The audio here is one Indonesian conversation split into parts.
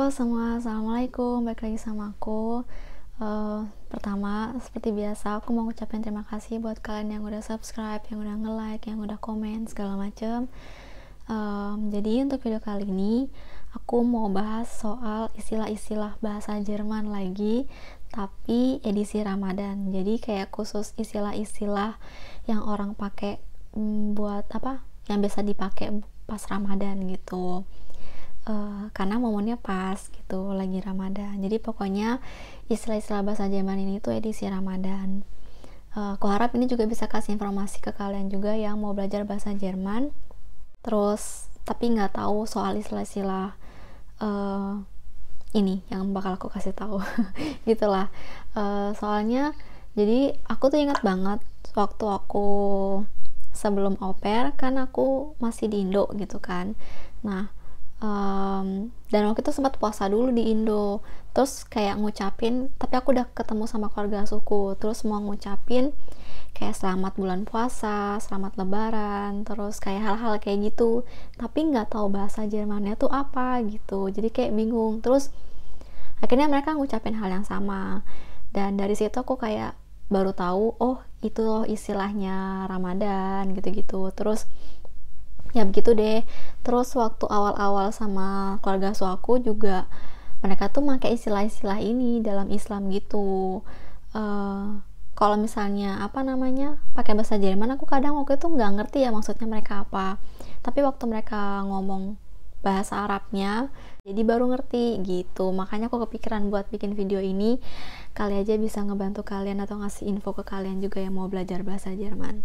Halo semua, assalamualaikum. Balik lagi sama aku. Pertama, seperti biasa, aku mau ngucapin terima kasih buat kalian yang udah subscribe, yang udah nge-like, yang udah komen segala macem. Jadi untuk video kali ini, aku mau bahas soal istilah-istilah bahasa Jerman lagi, tapi edisi Ramadan. Jadi kayak khusus istilah-istilah yang orang pakai buat apa? Yang biasa dipakai pas Ramadan gitu. Karena momennya pas gitu lagi Ramadan. Jadi pokoknya istilah-istilah bahasa Jerman ini tuh edisi Ramadan. Aku harap ini juga bisa kasih informasi ke kalian juga yang mau belajar bahasa Jerman terus tapi nggak tahu soal istilah-istilah ini yang bakal aku kasih tahu. Gitulah. Soalnya jadi aku tuh ingat banget waktu aku sebelum au pair kan aku masih di Indo gitu kan. Nah, dan waktu itu sempat puasa dulu di Indo, terus kayak ngucapin, tapi aku udah ketemu sama keluarga suku, terus mau ngucapin kayak selamat bulan puasa, selamat lebaran, terus kayak hal-hal kayak gitu, tapi nggak tahu bahasa Jermannya tuh apa gitu, jadi kayak bingung. Terus akhirnya mereka ngucapin hal yang sama, dan dari situ aku kayak baru tahu, oh itu loh istilahnya Ramadan gitu-gitu. Terus ya begitu deh. Terus waktu awal-awal sama keluarga aku juga mereka tuh pakai istilah-istilah ini dalam Islam gitu. Kalau misalnya apa namanya pakai bahasa Jerman, aku kadang waktu itu nggak ngerti ya maksudnya mereka apa, tapi waktu mereka ngomong bahasa Arabnya jadi baru ngerti gitu. Makanya aku kepikiran buat bikin video ini, kali aja bisa ngebantu kalian atau ngasih info ke kalian juga yang mau belajar bahasa Jerman.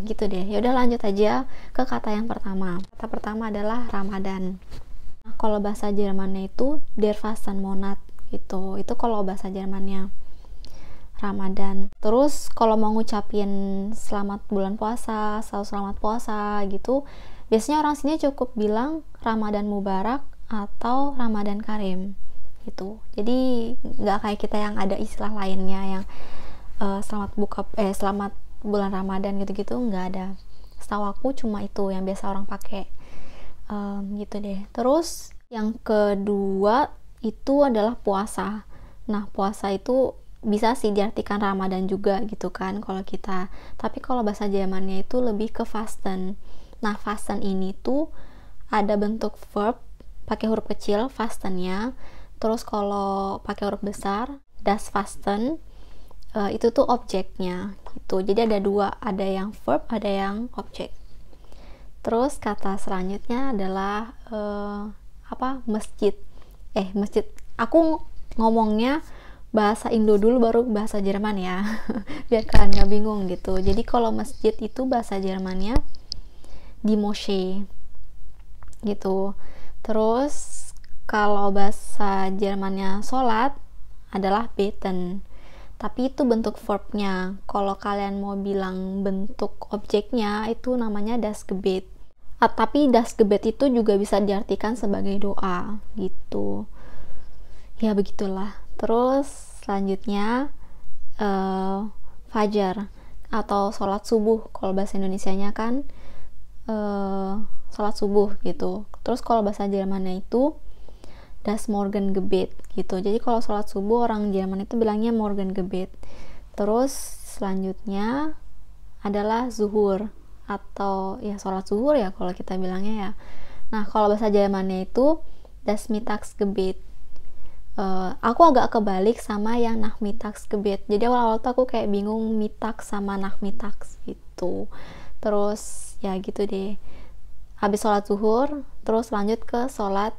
Gitu deh. Ya udah lanjut aja ke kata yang pertama. Kata pertama adalah Ramadan. Nah, kalau bahasa Jermannya itu Der Fastenmonat gitu. Itu kalau bahasa Jermannya Ramadan. Terus kalau mau ngucapin selamat bulan puasa, selamat puasa gitu, biasanya orang sini cukup bilang Ramadan Mubarak atau Ramadan Karim gitu. Jadi nggak kayak kita yang ada istilah lainnya yang selamat bulan Ramadan gitu-gitu, nggak ada. Setahu aku cuma itu yang biasa orang pakai. Gitu deh. Terus yang kedua itu adalah puasa. Nah, puasa itu bisa sih diartikan Ramadan juga gitu kan kalau kita. Tapi kalau bahasa Jermannya itu lebih ke fasten. Nah, fasten ini tuh ada bentuk verb pakai huruf kecil fastennya. Terus kalau pakai huruf besar das fasten, itu tuh objeknya gitu. Jadi ada dua, ada yang verb, ada yang objek. Terus kata selanjutnya adalah masjid. Masjid. Aku ngomongnya bahasa Indo dulu baru bahasa Jerman ya. Biar kalian gak bingung gitu. Jadi kalau masjid itu bahasa Jermannya die Moschee gitu. Terus kalau bahasa Jermannya sholat adalah beten. Tapi itu bentuk verbnya. Kalau kalian mau bilang bentuk objeknya, itu namanya das Gebet. Tapi das Gebet itu juga bisa diartikan sebagai doa gitu. Ya begitulah. Terus selanjutnya fajar atau sholat subuh. Kalau bahasa Indonesianya kan sholat subuh gitu. Terus kalau bahasa Jermannya itu das Morgengebet gitu. Jadi kalau sholat subuh orang Jerman itu bilangnya Morgengebet. Terus selanjutnya adalah zuhur atau ya sholat zuhur ya kalau kita bilangnya ya. Nah, kalau bahasa Jermannya itu das Mittagsgebet. Aku agak kebalik sama yang Nachmittagsgebet. Jadi awal-awal tuh aku kayak bingung Mittag sama Nachmittags gitu. Terus ya gitu deh. Habis sholat zuhur, terus lanjut ke sholat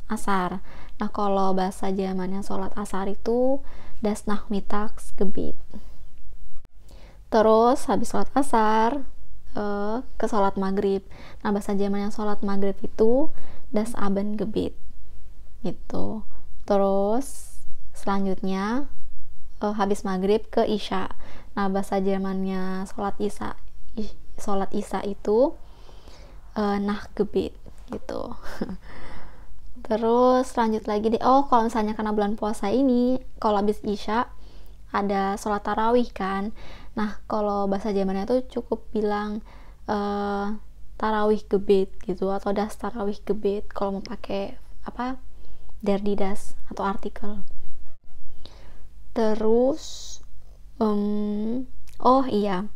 asar. Nah, kalau bahasa Jermannya sholat asar itu das Nachmittagsgebet. Terus habis sholat asar ke sholat maghrib. Nah, bahasa Jerman yang sholat maghrib itu das Abendgebet gitu. Terus selanjutnya habis maghrib ke isya. Nah, bahasa Jermannya sholat isya itu Nachtgebet gitu. Terus lanjut lagi deh. Kalau misalnya karena bulan puasa ini, kalau habis isya ada sholat tarawih kan. Nah, kalau bahasa Jermannya tuh cukup bilang tarawih gebet gitu atau das tarawih gebet kalau mau pakai der die das atau artikel. Terus oh iya,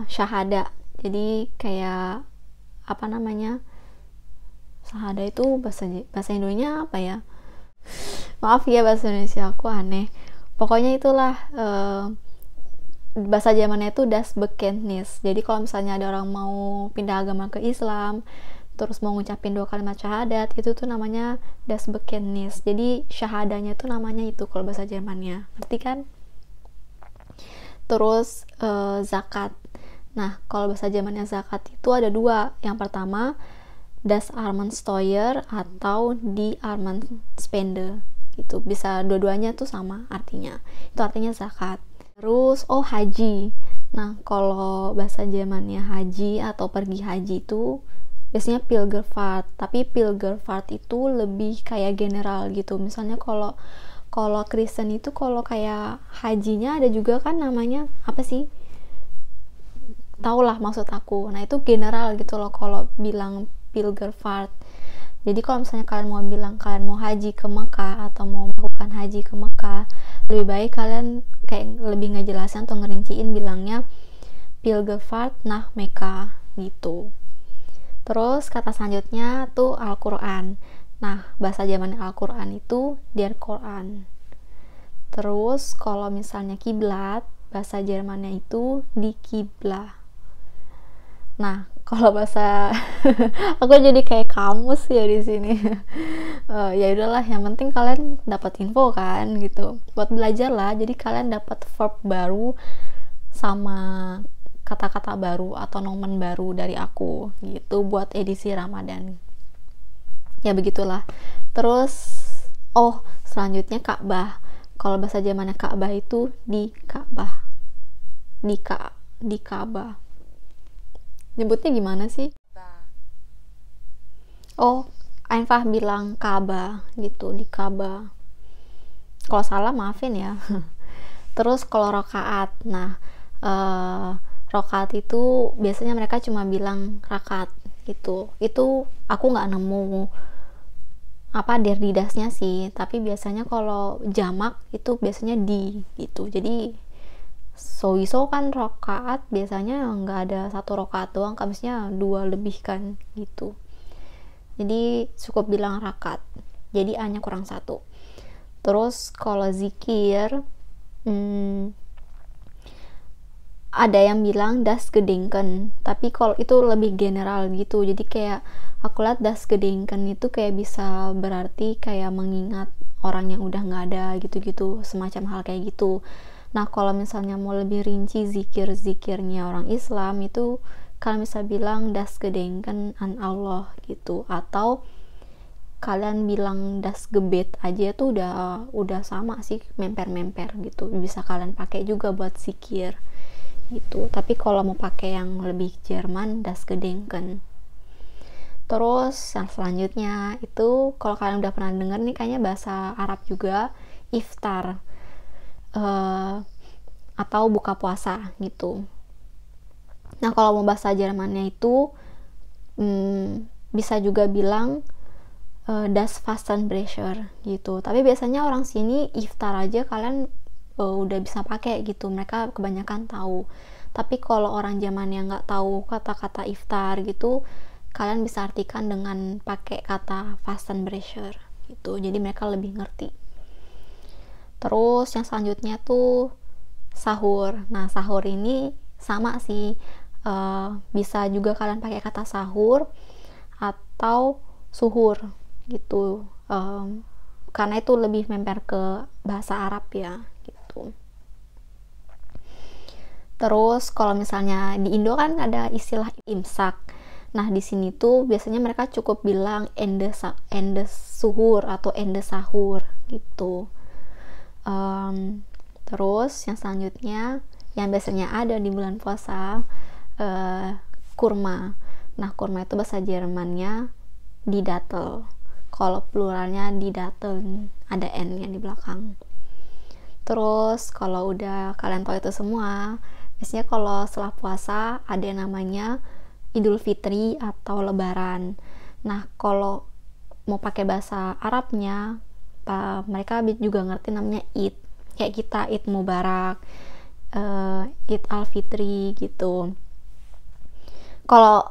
syahada. Jadi kayak apa namanya, syahada itu bahasa Indonesia apa ya, maaf ya bahasa Indonesia aku aneh. Pokoknya itulah bahasa Jermannya itu das Bekenntnis. Jadi kalau misalnya ada orang mau pindah agama ke Islam terus mau ngucapin 2 kalimat syahadat, itu tuh namanya das Bekenntnis. Jadi syahadanya itu namanya itu kalau bahasa Jermannya, ngerti kan? Terus zakat. Nah, kalau bahasa Jermannya zakat itu ada 2. Yang pertama das Armensteuer atau die Armenspende gitu. Bisa dua-duanya tuh sama artinya. Itu artinya zakat. Terus haji. Nah, kalau bahasa Jermannya haji atau pergi haji itu biasanya Pilgerfahrt. Tapi Pilgerfahrt itu lebih kayak general gitu. Misalnya kalau Kristen itu kalau kayak hajinya ada juga kan namanya apa sih? Taulah maksud aku. Nah, itu general gitu loh kalau bilang Pilgerfahrt. Jadi kalau misalnya kalian mau bilang kalian mau haji ke Mekah atau mau melakukan haji ke Mekah, lebih baik kalian kayak lebih ngejelasin atau ngerinciin bilangnya Pilgerfahrt nach Mekah gitu. Terus kata selanjutnya tuh Al-Quran. Nah, bahasa Jerman Al-Quran itu der Koran. Terus kalau misalnya kiblat, bahasa Jermannya itu die Qiblah. Nah, kalau bahasa aku jadi kayak kamus ya di sini. Ya udahlah, yang penting kalian dapat info kan gitu. Buat belajar lah, jadi kalian dapat verb baru sama kata-kata baru atau nomen baru dari aku gitu buat edisi Ramadan. Ya begitulah. Terus selanjutnya Ka'bah. Kalau bahasa Jermannya Ka'bah itu di Ka'bah. Di Ka'bah. Nyebutnya gimana sih? Einfach bilang Ka'bah gitu, di Ka'bah. Kalau salah maafin ya. Terus kalau rakaat. Nah, rakaat itu biasanya mereka cuma bilang rakaat gitu. Itu aku nggak nemu apa der didasnya sih, tapi biasanya kalau jamak itu biasanya di gitu. Jadi sowieso kan rakaat biasanya nggak ada 1 rakaat doang, biasanya 2 lebih kan gitu. Jadi cukup bilang rakaat. Jadi A-nya kurang 1. Terus kalau zikir ada yang bilang das Gedenken, tapi kalau itu lebih general gitu. Jadi kayak aku lihat das Gedenken itu kayak bisa berarti kayak mengingat orang yang udah nggak ada gitu-gitu, semacam hal kayak gitu. Nah, kalau misalnya mau lebih rinci zikirnya orang Islam itu kalian bisa bilang das Gedenken an Allah gitu, atau kalian bilang das Gebet aja tuh udah sama sih, memper gitu. Bisa kalian pakai juga buat zikir gitu. Tapi kalau mau pakai yang lebih Jerman, das Gedenken. Terus yang selanjutnya itu kalau kalian udah pernah denger nih, kayaknya bahasa Arab juga, iftar atau buka puasa gitu. Nah, kalau mau bahasa Jermannya itu bisa juga bilang das Fastenbrecher gitu. Tapi biasanya orang sini iftar aja kalian udah bisa pakai gitu, mereka kebanyakan tahu. Tapi kalau orang Jerman yang nggak tahu kata-kata iftar gitu, kalian bisa artikan dengan pakai kata Fastenbrecher gitu, jadi mereka lebih ngerti. Terus yang selanjutnya tuh sahur. Nah, sahur ini sama sih, bisa juga kalian pakai kata sahur atau suhur gitu, karena itu lebih memper ke bahasa Arab ya gitu. Terus kalau misalnya di Indo kan ada istilah imsak. Nah, di sini tuh biasanya mereka cukup bilang ende suhur atau ende sahur gitu. Terus yang selanjutnya yang biasanya ada di bulan puasa, kurma. Nah, kurma itu bahasa Jermannya die Dattel. Kalau pluralnya die Datteln, ada n-nya di belakang. Terus kalau udah kalian tahu itu semua, biasanya kalau setelah puasa ada yang namanya Idul Fitri atau Lebaran. Nah, kalau mau pakai bahasa Arabnya, mereka juga ngerti namanya Id, kayak kita Id Mubarak, Id Al-Fitri gitu. Kalau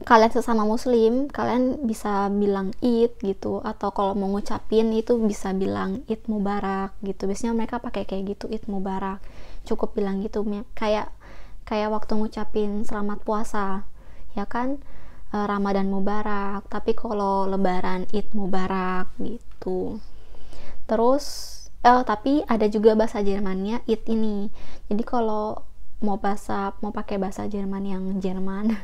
kalian sesama muslim, kalian bisa bilang Id gitu, atau kalau mau ngucapin itu bisa bilang Id Mubarak gitu. Biasanya mereka pakai kayak gitu, Id Mubarak, cukup bilang gitu, kayak waktu ngucapin selamat puasa ya kan, Ramadan Mubarak, tapi kalau lebaran Id Mubarak gitu. Terus tapi ada juga bahasa Jermannya Id ini. Jadi kalau mau pakai bahasa Jerman yang Jerman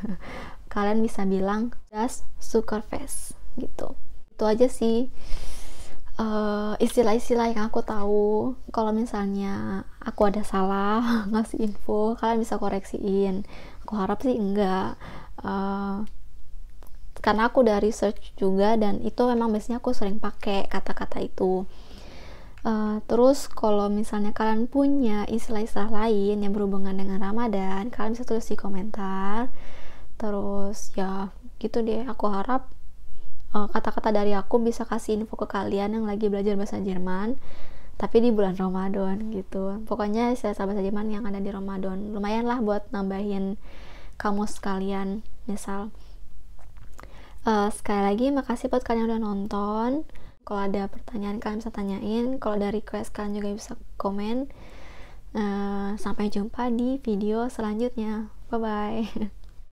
kalian bisa bilang das Zuckerfest gitu. Itu aja sih istilah-istilah yang aku tahu. Kalau misalnya aku ada salah ngasih info, kalian bisa koreksiin. Aku harap sih enggak, karena aku udah research juga, dan itu memang biasanya aku sering pakai kata-kata itu. Terus kalau misalnya kalian punya istilah-istilah lain yang berhubungan dengan Ramadan, kalian bisa tulis di komentar. Terus ya gitu deh, aku harap kata-kata dari aku bisa kasih info ke kalian yang lagi belajar bahasa Jerman tapi di bulan Ramadan gitu. Pokoknya istilah bahasa Jerman yang ada di Ramadan lumayan lah buat nambahin kamus kalian. Misal sekali lagi makasih buat kalian yang udah nonton. Kalau ada pertanyaan kalian bisa tanyain, kalau ada request kalian juga bisa komen. Sampai jumpa di video selanjutnya. Bye bye.